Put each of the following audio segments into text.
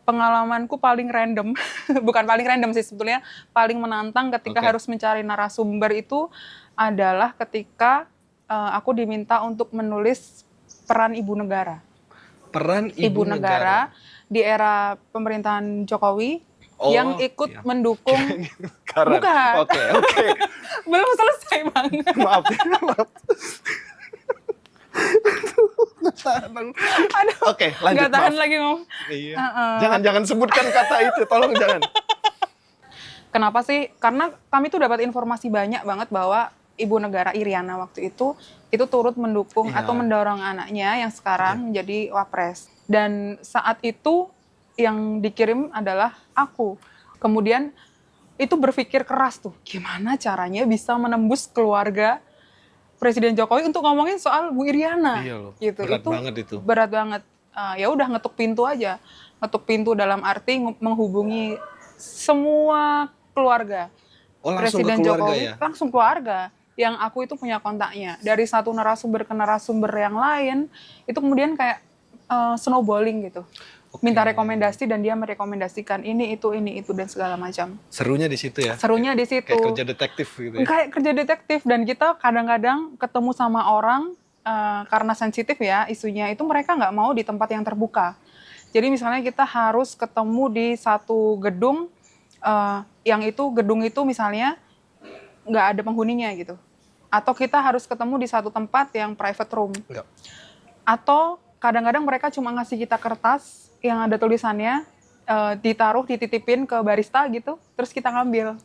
Pengalamanku paling random, bukan paling random sih sebetulnya, paling menantang ketika harus mencari narasumber itu adalah ketika aku diminta untuk menulis peran ibu negara. Peran ibu negara di era pemerintahan Jokowi yang ikut iya. mendukung. Karan. Bukan. Oke. Belum selesai Bang. Maaf. Aduh, Oke, lanjut. nggak tahan maaf. lagi ngomong. Iya. Jangan sebutkan kata itu, tolong jangan. Kenapa sih? Karena kami tuh dapat informasi banyak banget bahwa ibu negara Iriana waktu itu turut mendukung atau mendorong anaknya yang sekarang menjadi wapres. Dan saat itu yang dikirim adalah aku. Kemudian itu berpikir keras tuh, gimana caranya bisa menembus keluarga Presiden Jokowi untuk ngomongin soal Bu Iriana. Iya loh, gitu. berat banget itu. Berat banget. Ya udah ngetuk pintu aja. Ngetuk pintu dalam arti menghubungi semua keluarga. Oh, langsung Presiden ke keluarga Jokowi ya? langsung keluarga. Yang aku itu punya kontaknya. Dari satu narasumber ke narasumber yang lain, itu kemudian kayak snowballing gitu. Minta rekomendasi dan dia merekomendasikan ini itu dan segala macam. Serunya di situ ya? Serunya di situ. Kayak kerja detektif gitu ya? Kayak kerja detektif, dan kita kadang-kadang ketemu sama orang karena sensitif ya isunya, itu mereka nggak mau di tempat yang terbuka. Jadi misalnya kita harus ketemu di satu gedung, gedung itu misalnya nggak ada penghuninya gitu. Atau kita harus ketemu di satu tempat yang private room. Enggak. Atau kadang-kadang mereka cuma ngasih kita kertas yang ada tulisannya, dititipin ke barista gitu, terus kita ngambil.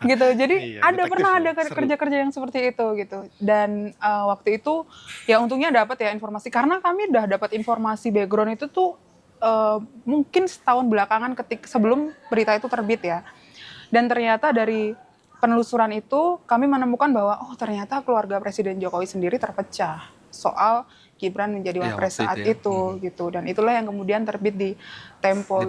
Gitu. Jadi pernah ada kerja-kerja yang seperti itu gitu. Dan waktu itu ya untungnya dapat ya informasi, karena kami udah dapat informasi background itu tuh mungkin setahun belakangan sebelum berita itu terbit ya. Dan ternyata dari penelusuran itu kami menemukan bahwa ternyata keluarga Presiden Jokowi sendiri terpecah soal Gibran menjadi wapres saat itu gitu. Dan itulah yang kemudian terbit di Tempo.